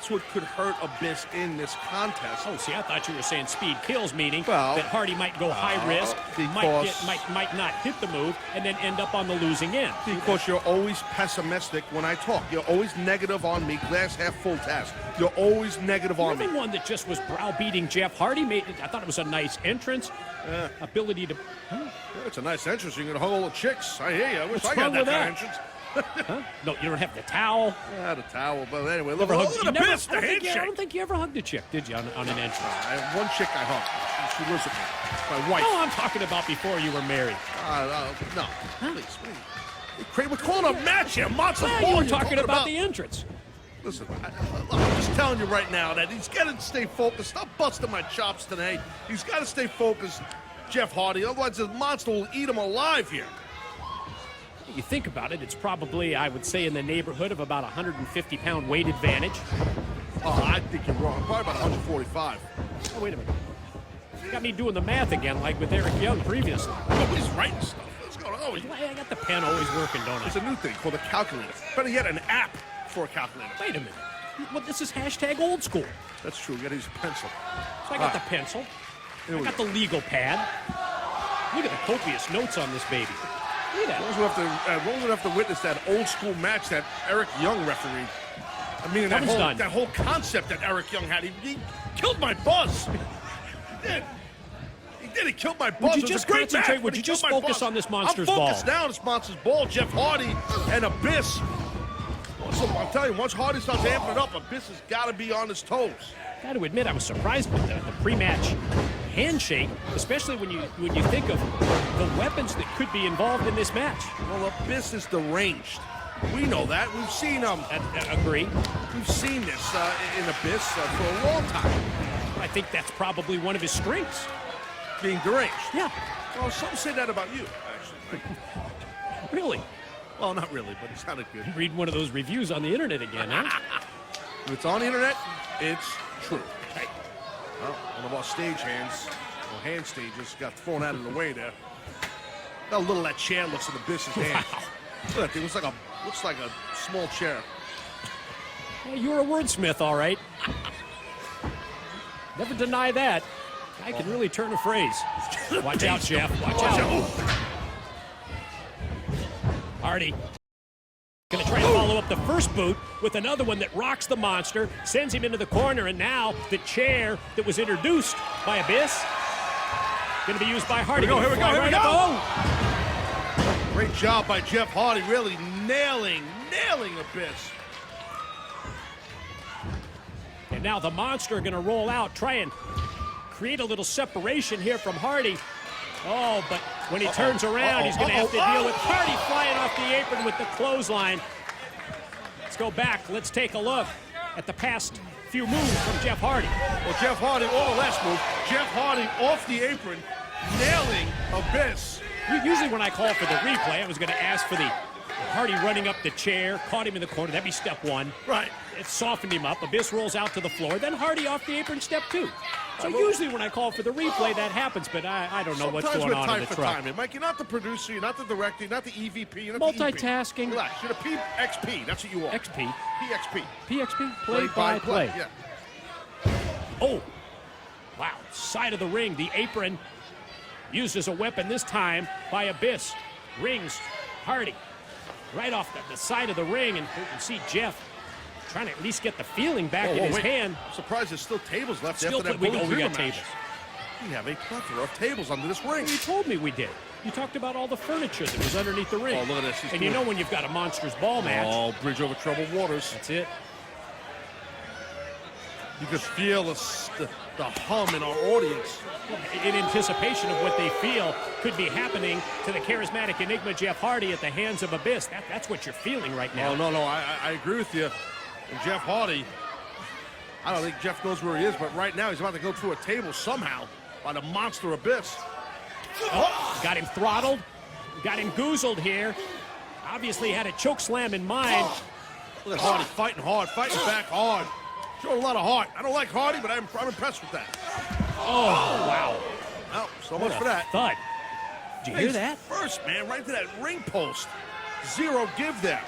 that's what could hurt Abyss in this contest. Oh, see, I thought you were saying speed kills, meaning Well, that Hardy might go high risk, might not hit the move, and then end up on the losing end. Because you're always pessimistic when I talk. You're always negative on me, glass half full test. You're always negative on me. You're the one that just was browbeating Jeff Hardy. I thought it was a nice entrance. Ability to... Yeah, it's a nice entrance. You can hug all the chicks. I hear you. I wish I got wrong that with kind that? of entrance. Huh? No, you don't have the towel. Yeah, the towel. But anyway, look Never at hugged, the never, Abyss, the handshake. I don't think you ever hugged a chick, did you, on an entrance? One chick I hugged. She lives with me. My wife. No, I'm talking about before you were married. No. Please. We're calling a match here. Monster Well, Ball. you were You're talking about the entrance. Listen, I'm just telling you right now that he's got to stay focused. Stop busting my chops today. He's got to stay focused, Jeff Hardy. Otherwise, the monster will eat him alive here. You think about it, it's probably, I would say, in the neighborhood of about 150-pound weight advantage. Oh, I think you're wrong. Probably about 145. Oh, wait a minute. You got me doing the math again, like with Eric Young previously. He's writing stuff. What's going on? I got the pen always working, don't I? It's a new thing called a calculator. Better yet, an app for a calculator. Wait a minute. Well, this is hashtag old school. That's true. You got to use a pencil. So I got the pencil. I got the legal pad. Look at the copious notes on this baby. Look at that. Rose would have to witness that old school match that Eric Young refereed. I mean, that whole concept that Eric Young had. He killed my buzz. He did. He killed my buzz. Would you just concentrate? Would you just focus on this monster's ball? I'm focused now on this monster's ball. Jeff Hardy and Abyss. I'm telling you, once Hardy starts amping it up, Abyss has got to be on his toes. Got to admit, I was surprised with the pre-match handshake, especially when you think of the weapons that could be involved in this match. Well, Abyss is deranged. We know that. We've seen agree. We've seen this in Abyss for a long time. I think that's probably one of his strengths. Being deranged. Yeah. Well, some say that about you, actually. Really? Well, not really, but it sounded good. Read one of those reviews on the internet again, huh? If it's on the internet, it's true. Right. Well, one of our stage hands, or hand stages, got thrown out of the way there. How little that chair looks in Abyss's hand. Wow. Look at that thing. Looks like a small chair. Well, you're a wordsmith, all right. Never deny that. I can really turn a phrase. Watch out, Jeff. Watch out. Hardy going to try and follow up the first boot with another one that rocks the monster, sends him into the corner, and now the chair that was introduced by Abyss going to be used by Hardy. Here we go. Oh. Great job by Jeff Hardy, really nailing Abyss. And now the monster going to roll out, try and create a little separation here from Hardy. Oh, but when he turns around, he's going to have to deal with Hardy flying off the apron with the clothesline. Let's go back. Let's take a look at the past few moves from Jeff Hardy. Well, Jeff Hardy, or the last move, Jeff Hardy off the apron, nailing Abyss. Usually when I call for the replay, I was going to ask for the Hardy running up the chair, caught him in the corner. That'd be step one. Right. It softened him up. Abyss rolls out to the floor. Then Hardy off the apron, step two. So usually when I call for the replay, that happens, but I don't know what's going on in the truck. Timing. Mike, you're not the producer, you're not the director, you're not the EVP, you're not multitasking. The EP. Relax, you're the PXP. That's what you are. XP. PXP. PXP. Play by play. Yeah. Oh. Wow. Side of the ring. The apron used as a weapon this time by Abyss. Rings Hardy right off the side of the ring, and you can see Jeff trying to at least get the feeling back in his hand. I'm surprised there's still tables left after that we Bullet Dreamer got match. tables. We have a plethora of tables under this ring. You told me we did. You talked about all the furniture that was underneath the ring. Oh, look at this. And you know when you've got a monster's ball match. Oh, bridge over troubled waters. That's it. You could feel the hum in our audience. In anticipation of what they feel could be happening to the charismatic Enigma Jeff Hardy at the hands of Abyss. That's what you're feeling right now. Oh, no, I agree with you. And Jeff Hardy, I don't think Jeff knows where he is, but right now he's about to go through a table somehow by the monster Abyss. Oh, got him throttled, got him goozled here. Obviously had a choke slam in mind. Look at Hardy fighting hard, fighting back hard. Showing a lot of heart. I don't like Hardy, but I'm impressed with that. Oh, wow. Oh, so much for that. Thud. Did you hear that? First, man, right to that ring post. Zero give there.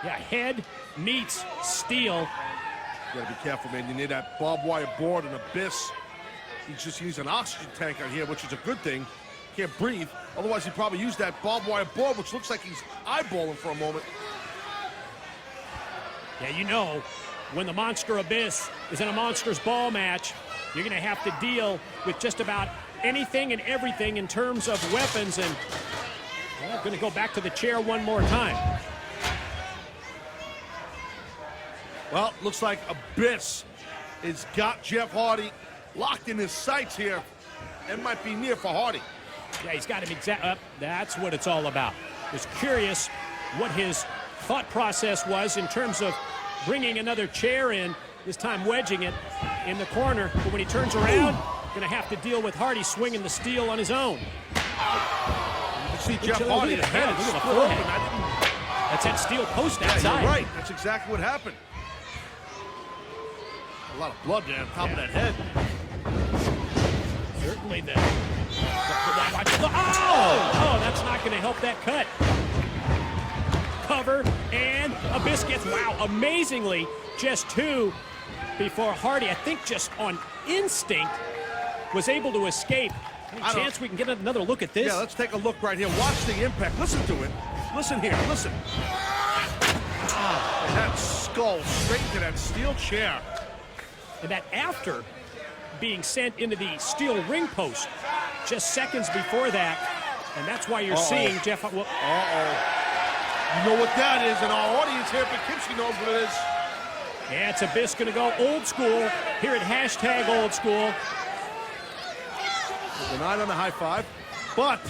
Yeah, head meets steel. You gotta be careful, man. You need that barbed wire board and Abyss. He needs an oxygen tank on here, which is a good thing. Can't breathe. Otherwise, he'd probably use that barbed wire board, which looks like he's eyeballing for a moment. Yeah, you know, when the Monster Abyss is in a Monsters Ball match, you're going to have to deal with just about anything and everything in terms of weapons. And I'm going to go back to the chair one more time. Well, looks like Abyss has got Jeff Hardy locked in his sights here. It might be near for Hardy. Yeah, he's got him that's what it's all about. Was curious what his thought process was in terms of bringing another chair in, this time wedging it in the corner. But when he turns around, going to have to deal with Hardy swinging the steel on his own. You can see Jeff Hardy, the head is split open. That's that steel post outside. Yeah, you're right. That's exactly what happened. A lot of blood there on top of that head. Certainly the oh, that's not going to help that cut. Cover, and Abyss gets, wow, amazingly, just two before Hardy, I think just on instinct, was able to escape. Any chance we can get another look at this? Yeah, let's take a look right here. Watch the impact. Listen to it. Listen here. Listen. And that skull straight into that steel chair. And that after being sent into the steel ring post just seconds before that. And that's why you're seeing Jeff. Well, you know what that is, and our audience here at Poughkeepsie knows what it is. Yeah, it's Abyss going to go old school here at hashtag old school. Denied on the high five, but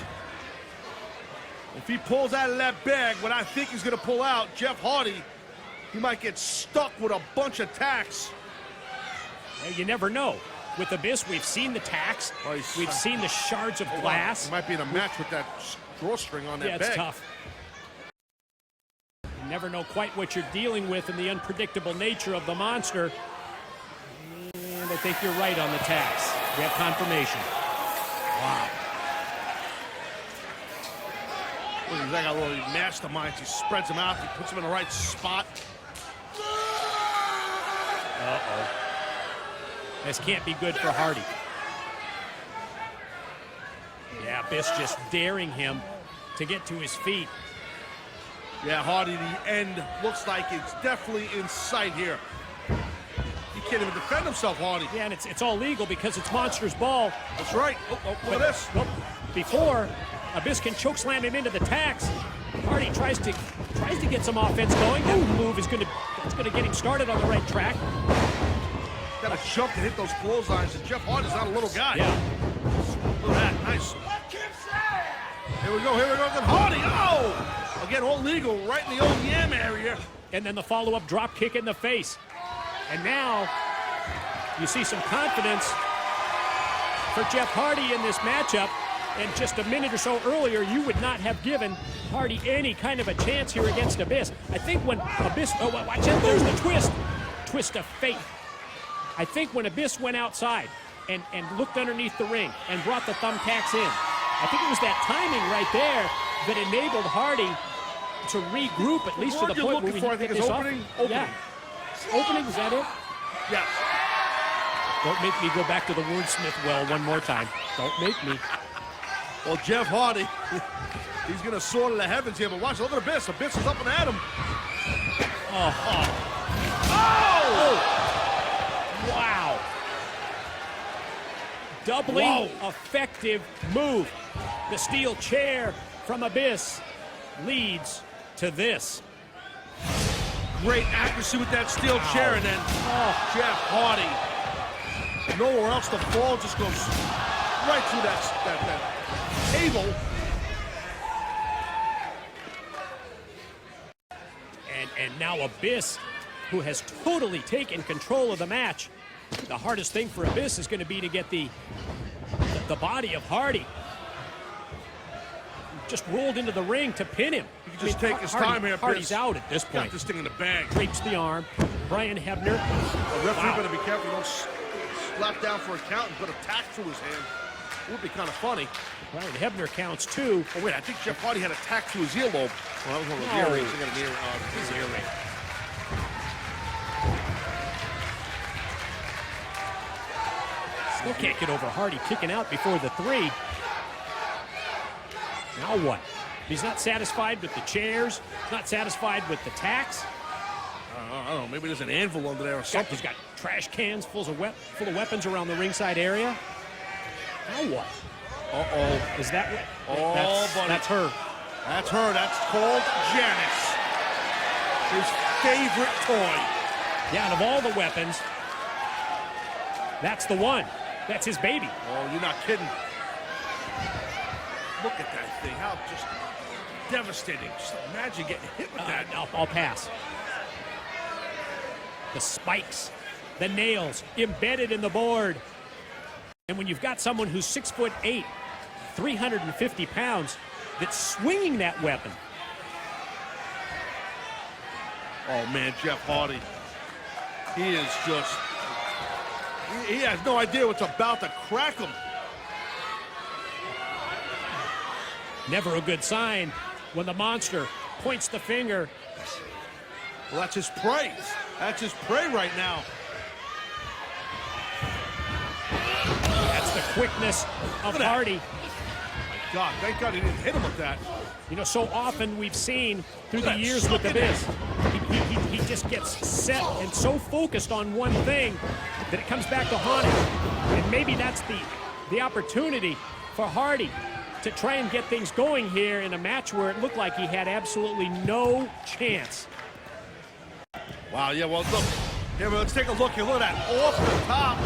if he pulls out of that bag what I think he's going to pull out, Jeff Hardy, he might get stuck with a bunch of tacks. Well, you never know. With Abyss, we've seen the tacks. We've seen the shards of glass. He might be in a match with that drawstring on that bag. Yeah, it's tough. You never know quite what you're dealing with in the unpredictable nature of the monster. And I think you're right on the tacks. We have confirmation. Wow. Look, he's like a little mastermind. He spreads them out. He puts them in the right spot. Uh-oh. This can't be good for Hardy. Yeah, Abyss just daring him to get to his feet. Yeah, Hardy, the end looks like it's definitely in sight here. He can't even defend himself, Hardy. Yeah, and it's all legal because it's Monsters Ball. That's right. Look at this. Before Abyss can chokeslam him into the tacks, Hardy tries to get some offense going. That move is going to get him started on the right track. Got to jump to hit those clotheslines, and Jeff Hardy's not a little guy. Yeah. Look at that. Nice. Here we go. Then Hardy. Oh! Again, all legal right in the old yam area. And then the follow-up drop kick in the face. And now you see some confidence for Jeff Hardy in this matchup. And just a minute or so earlier, you would not have given Hardy any kind of a chance here against Abyss. I think when Abyss, watch out, there's the twist of fate. I think when Abyss went outside and looked underneath the ring and brought the thumbtacks in, I think it was that timing right there that enabled Hardy to regroup, at least to the point where we I think it's opening. Yeah. Opening, is that it? Yeah. Don't make me go back to the wordsmith well one more time. Don't make me. Well, Jeff Hardy, he's going to soar to the heavens here, but watch, look at Abyss. Abyss is up and at him. Oh! Wow. Doubling effective move. The steel chair from Abyss leads to this. Great accuracy with that steel chair, and then Jeff Hardy. Nowhere else to fall, just goes right through that table. And now Abyss, who has totally taken control of the match. The hardest thing for Abyss is going to be to get the body of Hardy. Just rolled into the ring to pin him. He can just take his time here. Hardy's out at this point. Got this thing in the bag. Drapes the arm. Brian Hebner. The referee better be careful. Don't slap down for a count and put a tack through his hand. It would be kind of funny. Brian Hebner counts two. Oh, wait, I think Jeff Hardy had a tack through his earlobe. Well, that was one of the earrings. I got an earring. His earring. Still can't get over Hardy kicking out before the 3. Now what? He's not satisfied with the chairs. He's not satisfied with the tacks. I don't know. Maybe there's an anvil under there or something. He's got trash cans full of weapons around the ringside area. Now what? Uh-oh. Is that what? Oh, buddy. That's her. That's her. That's called Janice. His favorite toy. Yeah, and of all the weapons, that's the one. That's his baby. Oh, you're not kidding. Look at that thing. How just devastating. Just imagine getting hit with that. No, I'll pass. The spikes, the nails embedded in the board. And when you've got someone who's 6'8", 350 pounds, that's swinging that weapon. Oh, man, Jeff Hardy. He is just... He has no idea what's about to crack him. Never a good sign when the monster points the finger. Well, that's his prey. That's his prey right now. That's the quickness of Hardy. My God, thank God he didn't hit him with that. You know, so often we've seen through the years with the Biz, he just gets set and so focused on one thing that it comes back to haunt him. And maybe that's the opportunity for Hardy to try and get things going here in a match where it looked like he had absolutely no chance. Wow, yeah, well, look. Here, let's take a look here. Look at that. Off the top.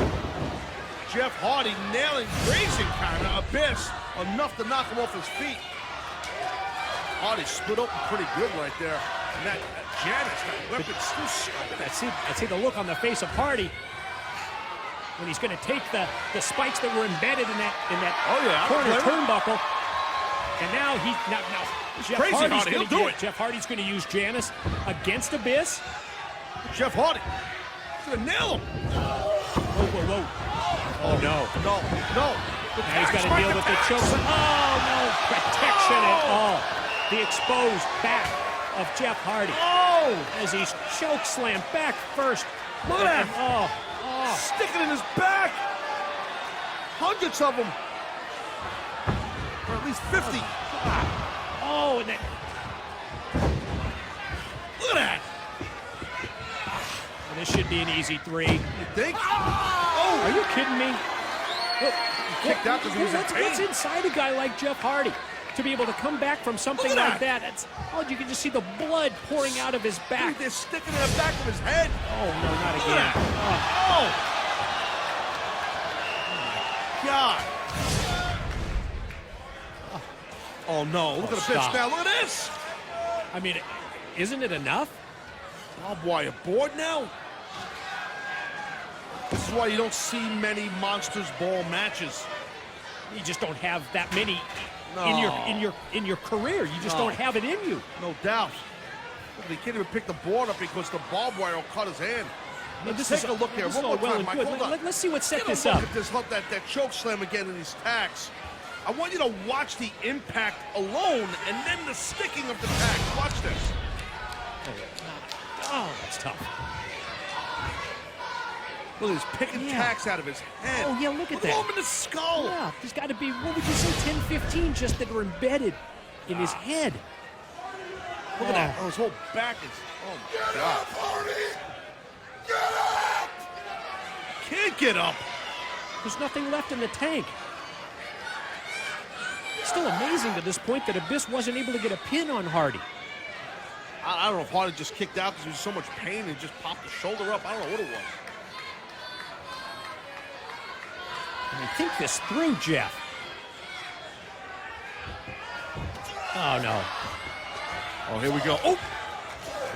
Jeff Hardy nailing, grazing kind of Abyss. Enough to knock him off his feet. Hardy split open pretty good right there. And that Janice, that weapon still sharp. I see the look on the face of Hardy when he's going to take the spikes that were embedded in that corner turnbuckle. And now Jeff Hardy's going to use Janice against Abyss. Jeff Hardy. He's going to nail him. Whoa. Oh, no. No. Now he's got to deal with the choke. Oh, no protection at all. The exposed back of Jeff Hardy. Oh! As he's choke slammed back first. Look at that. Oh. Sticking in his back. Hundreds of them. Or at least 50. Oh, and that. Look at that. This should be an easy 3. You think? Oh! Are you kidding me? Look, he kicked out because he was in pain. What's inside a guy like Jeff Hardy to be able to come back from something like that? You can just see the blood pouring out of his back. Dude, they're sticking in the back of his head. Oh, no, not again. Oh my God. Oh, no. Look at the bitch now. Look at this. I mean, isn't it enough? Barbed wire board now? This is why you don't see many Monsters Ball matches. You just don't have that many in your career. You just don't have it in you. No doubt. Look, he can't even pick the board up because the barbed wire will cut his hand. Let's take a look here. One more time, Mike. Hold on. Let's see what set this up. up. Look at this, that choke slam again in these tacks. I want you to watch the impact alone and then the sticking of the tacks. Watch this. Oh, that's tough. Look, he's picking tacks out of his head. Oh, yeah, look at that. Look him in the skull. Yeah, there's got to be, what would you say, 10, 15 just that are embedded in his head. Look at that. Oh, his whole back is, oh, my God. Get up! Can't get up. There's nothing left in the tank. Still amazing to this point that Abyss wasn't able to get a pin on Hardy. I don't know if Hardy just kicked out because he was in so much pain and just popped the shoulder up. I don't know what it was. And they think this through, Jeff. Oh, no. Oh, here we go. Oh!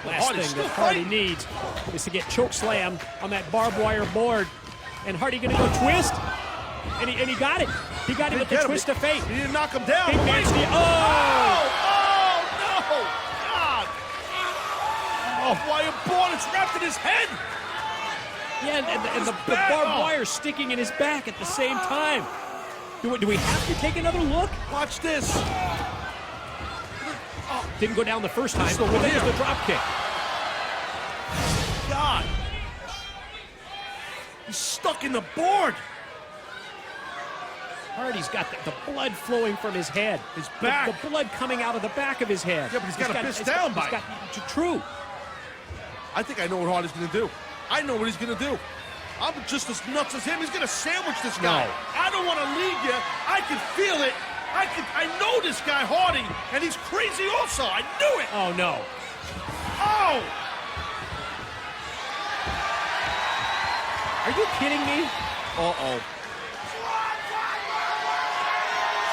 Last thing that Hardy needs is to get choke slammed on that barbed wire board. And Hardy going to go twist. And he got it. He got it with the twist of fate. He didn't knock him down. Big man steal. Oh, no! God! Oh, wire board is wrapped in his head. Yeah, and the barbed wire sticking in his back at the same time. Do we have to take another look? Watch this. Didn't go down the first time, but there's the drop kick. God. He's stuck in the board. Hardy's got the blood flowing from his head. His back. The blood coming out of the back of his head. Yeah, but he's got a fist down by. True. I think I know what Hardy's going to do. I know what he's going to do. I'm just as nuts as him. He's going to sandwich this guy. No. I don't want to leave you. I can feel it. I know this guy Hardy, and he's crazy also. I knew it. Oh, no. Oh! Are you kidding me? Uh-oh.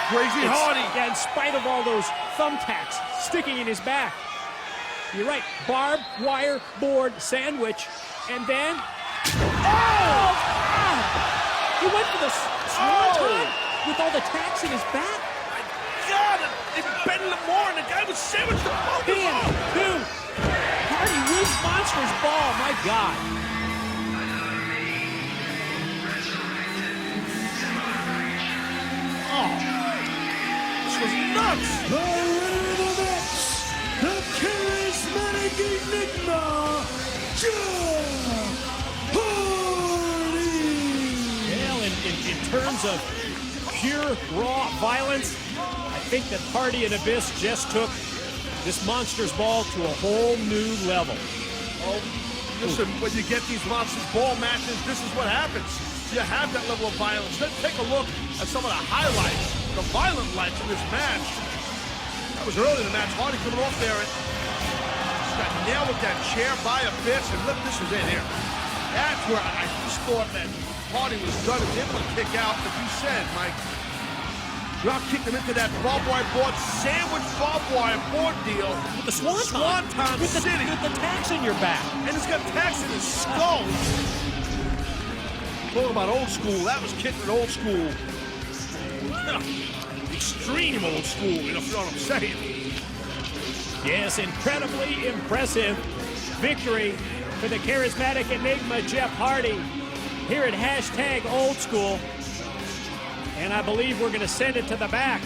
Crazy Hardy. Yeah, in spite of all those thumbtacks sticking in his back. You're right. Barbed wire board sandwich. And then... Oh! God! He went for the swanton with all the tacks in his back. My God! It bent him more, and the guy was sandwiched the ball. Pin, two. Hardy wins Monster's ball. My God. Was nuts! The winner of the match, the charismatic enigma, Jeff Hardy! Well, in terms of pure, raw violence, I think that Hardy and Abyss just took this Monsters ball to a whole new level. Oh, listen, when you get these Monsters ball matches, this is what happens. You have that level of violence. Then take a look at some of the highlights. The violent lights in this match. That was early in the match. Hardy coming off there and just got nailed with that chair by Abyss. And look, this was it here. That's where I just thought that Hardy was done and able to kick out. As you said, Mike, drop kicked him into that barbed wire board, sandwich barbed wire board deal. With the Swanton City. With the tacks in your back. And he's got tacks in his skull. Talking about old school. That was kicking old school. Extreme old school, you know what I'm saying? Yes, incredibly impressive victory for the charismatic enigma Jeff Hardy here at #OldSchool. And I believe we're going to send it to the back.